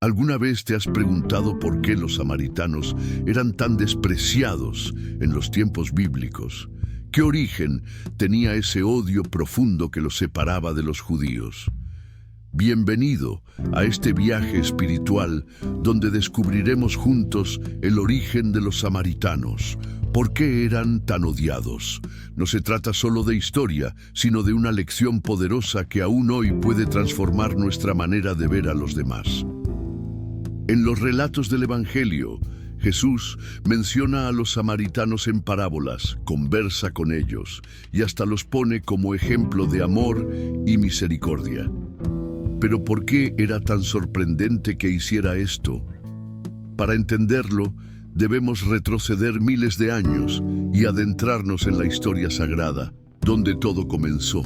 ¿Alguna vez te has preguntado por qué los samaritanos eran tan despreciados en los tiempos bíblicos? ¿Qué origen tenía ese odio profundo que los separaba de los judíos? Bienvenido a este viaje espiritual donde descubriremos juntos el origen de los samaritanos. ¿Por qué eran tan odiados? No se trata solo de historia, sino de una lección poderosa que aún hoy puede transformar nuestra manera de ver a los demás. En los relatos del Evangelio, Jesús menciona a los samaritanos en parábolas, conversa con ellos y hasta los pone como ejemplo de amor y misericordia. Pero ¿por qué era tan sorprendente que hiciera esto? Para entenderlo, debemos retroceder miles de años y adentrarnos en la historia sagrada, donde todo comenzó.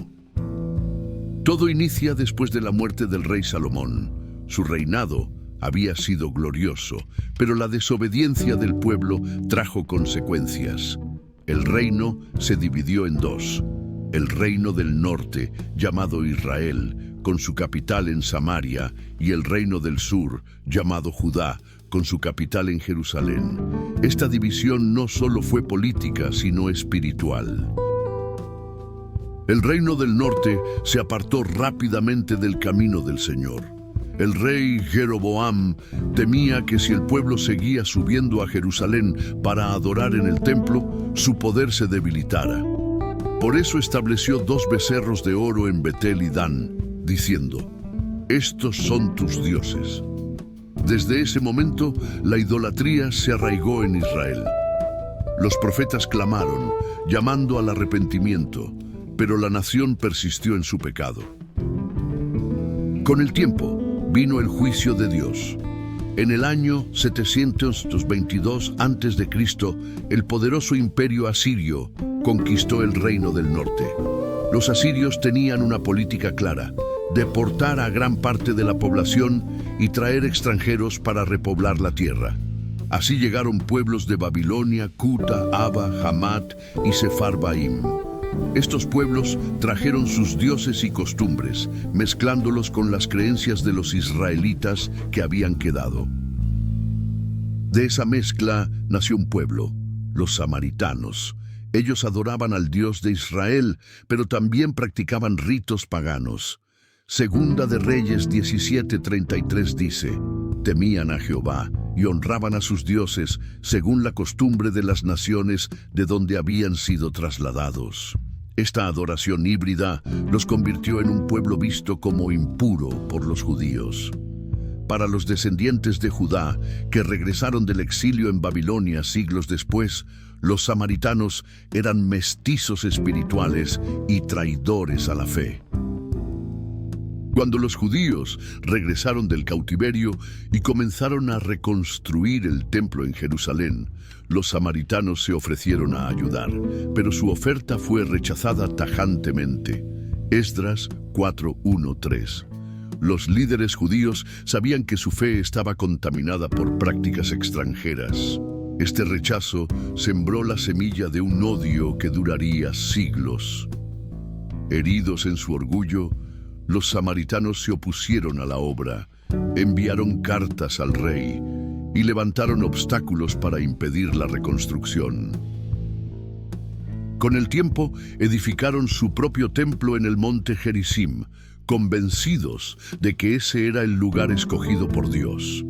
Todo inicia después de la muerte del rey Salomón. Su reinado había sido glorioso, pero la desobediencia del pueblo trajo consecuencias. El reino se dividió en dos. El reino del norte, llamado Israel, con su capital en Samaria, y el reino del sur, llamado Judá, con su capital en Jerusalén. Esta división no solo fue política, sino espiritual. El reino del norte se apartó rápidamente del camino del Señor. El rey Jeroboam temía que si el pueblo seguía subiendo a Jerusalén para adorar en el templo, su poder se debilitara. Por eso estableció 2 becerros de oro en Betel y Dan, diciendo: «Estos son tus dioses». Desde ese momento, la idolatría se arraigó en Israel. Los profetas clamaron, llamando al arrepentimiento, pero la nación persistió en su pecado. Con el tiempo, vino el juicio de Dios. En el año 722 a.C., el poderoso imperio asirio conquistó el reino del norte. Los asirios tenían una política clara: deportar a gran parte de la población y traer extranjeros para repoblar la tierra. Así llegaron pueblos de Babilonia, Cuta, Aba, Hamat y Sefarbaim. Estos pueblos trajeron sus dioses y costumbres, mezclándolos con las creencias de los israelitas que habían quedado. De esa mezcla nació un pueblo, los samaritanos. Ellos adoraban al Dios de Israel, pero también practicaban ritos paganos. Segunda de Reyes 17:33 dice: «Temían a Jehová y honraban a sus dioses según la costumbre de las naciones de donde habían sido trasladados». Esta adoración híbrida los convirtió en un pueblo visto como impuro por los judíos. Para los descendientes de Judá, que regresaron del exilio en Babilonia siglos después, los samaritanos eran mestizos espirituales y traidores a la fe. Cuando los judíos regresaron del cautiverio y comenzaron a reconstruir el templo en Jerusalén, los samaritanos se ofrecieron a ayudar, pero su oferta fue rechazada tajantemente. Esdras 4:1-3. Los líderes judíos sabían que su fe estaba contaminada por prácticas extranjeras. Este rechazo sembró la semilla de un odio que duraría siglos. Heridos en su orgullo, los samaritanos se opusieron a la obra, enviaron cartas al rey y levantaron obstáculos para impedir la reconstrucción. Con el tiempo, edificaron su propio templo en el monte Gerizim, convencidos de que ese era el lugar escogido por Dios.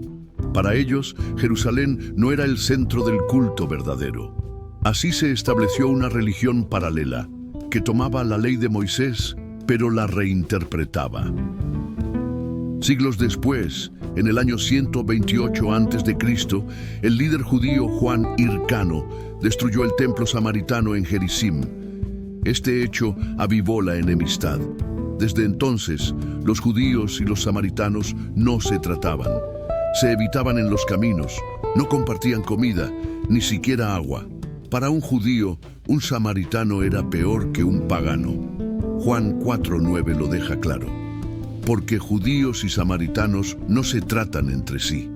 Para ellos, Jerusalén no era el centro del culto verdadero. Así se estableció una religión paralela, que tomaba la ley de Moisés, pero la reinterpretaba. Siglos después, en el año 128 a.C., el líder judío Juan Hircano destruyó el templo samaritano en Gerizim. Este hecho avivó la enemistad. Desde entonces, los judíos y los samaritanos no se trataban. Se evitaban en los caminos, no compartían comida, ni siquiera agua. Para un judío, un samaritano era peor que un pagano. Juan 4:9 lo deja claro. Porque judíos y samaritanos no se tratan entre sí.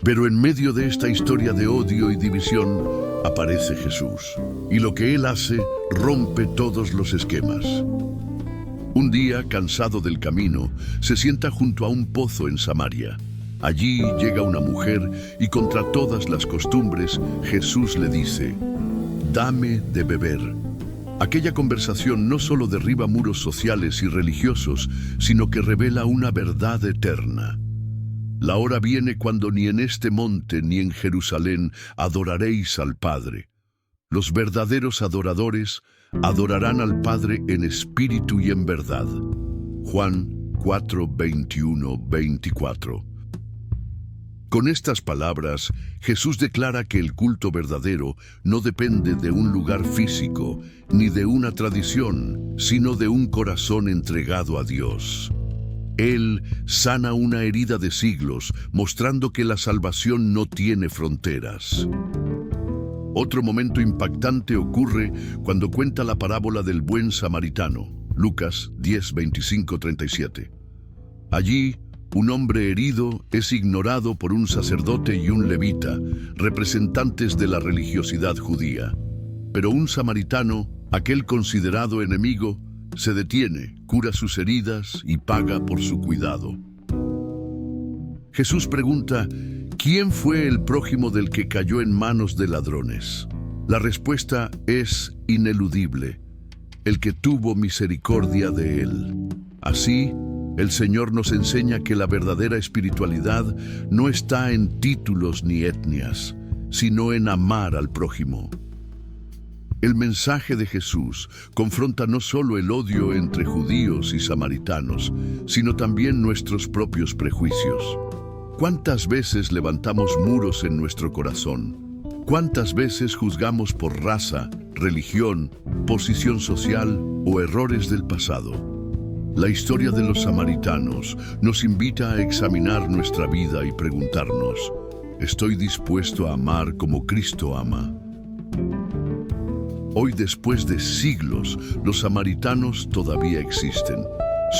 Pero en medio de esta historia de odio y división aparece Jesús, y lo que Él hace rompe todos los esquemas. Un día, cansado del camino, se sienta junto a un pozo en Samaria. Allí llega una mujer y contra todas las costumbres, Jesús le dice, «Dame de beber». Aquella conversación no solo derriba muros sociales y religiosos, sino que revela una verdad eterna. La hora viene cuando ni en este monte ni en Jerusalén adoraréis al Padre. Los verdaderos adoradores adorarán al Padre en espíritu y en verdad. Juan 4, 21, 24. Con estas palabras, Jesús declara que el culto verdadero no depende de un lugar físico ni de una tradición, sino de un corazón entregado a Dios. Él sana una herida de siglos, mostrando que la salvación no tiene fronteras. Otro momento impactante ocurre cuando cuenta la parábola del buen samaritano, Lucas 10, 25, 37. Allí, un hombre herido es ignorado por un sacerdote y un levita, representantes de la religiosidad judía. Pero un samaritano, aquel considerado enemigo, se detiene, cura sus heridas y paga por su cuidado. Jesús pregunta, ¿quién fue el prójimo del que cayó en manos de ladrones? La respuesta es ineludible, el que tuvo misericordia de él. Así, el Señor nos enseña que la verdadera espiritualidad no está en títulos ni etnias, sino en amar al prójimo. El mensaje de Jesús confronta no solo el odio entre judíos y samaritanos, sino también nuestros propios prejuicios. ¿Cuántas veces levantamos muros en nuestro corazón? ¿Cuántas veces juzgamos por raza, religión, posición social o errores del pasado? La historia de los samaritanos nos invita a examinar nuestra vida y preguntarnos, ¿estoy dispuesto a amar como Cristo ama? Hoy, después de siglos, los samaritanos todavía existen.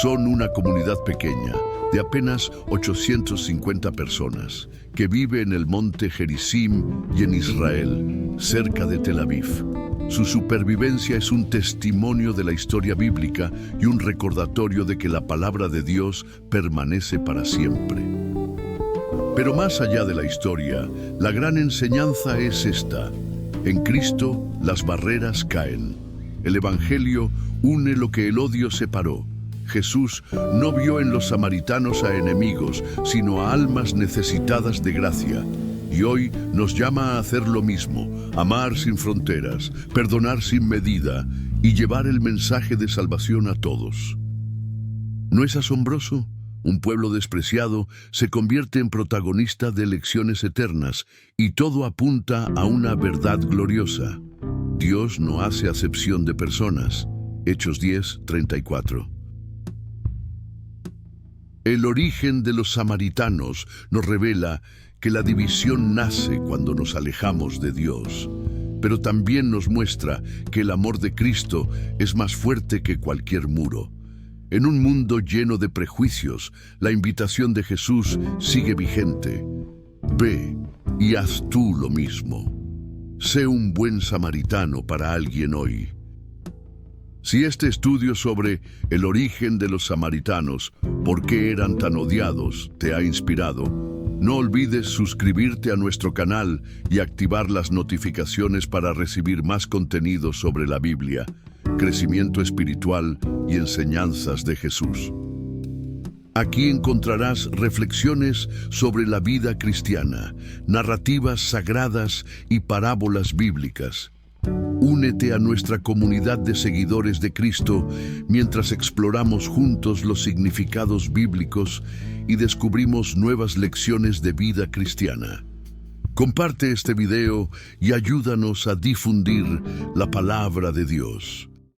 Son una comunidad pequeña, de apenas 850 personas, que vive en el monte Gerizim y en Israel, cerca de Tel Aviv. Su supervivencia es un testimonio de la historia bíblica y un recordatorio de que la palabra de Dios permanece para siempre. Pero más allá de la historia, la gran enseñanza es esta. En Cristo, las barreras caen. El Evangelio une lo que el odio separó. Jesús no vio en los samaritanos a enemigos, sino a almas necesitadas de gracia. Y hoy nos llama a hacer lo mismo, amar sin fronteras, perdonar sin medida y llevar el mensaje de salvación a todos. ¿No es asombroso? Un pueblo despreciado se convierte en protagonista de lecciones eternas y todo apunta a una verdad gloriosa. Dios no hace acepción de personas. Hechos 10, 34. El origen de los samaritanos nos revela que la división nace cuando nos alejamos de Dios, pero también nos muestra que el amor de Cristo es más fuerte que cualquier muro. En un mundo lleno de prejuicios, la invitación de Jesús sigue vigente. Ve y haz tú lo mismo. Sé un buen samaritano para alguien hoy. Si este estudio sobre el origen de los samaritanos, por qué eran tan odiados, te ha inspirado, no olvides suscribirte a nuestro canal y activar las notificaciones para recibir más contenido sobre la Biblia, crecimiento espiritual y enseñanzas de Jesús. Aquí encontrarás reflexiones sobre la vida cristiana, narrativas sagradas y parábolas bíblicas. Únete a nuestra comunidad de seguidores de Cristo mientras exploramos juntos los significados bíblicos y descubrimos nuevas lecciones de vida cristiana. Comparte este video y ayúdanos a difundir la palabra de Dios.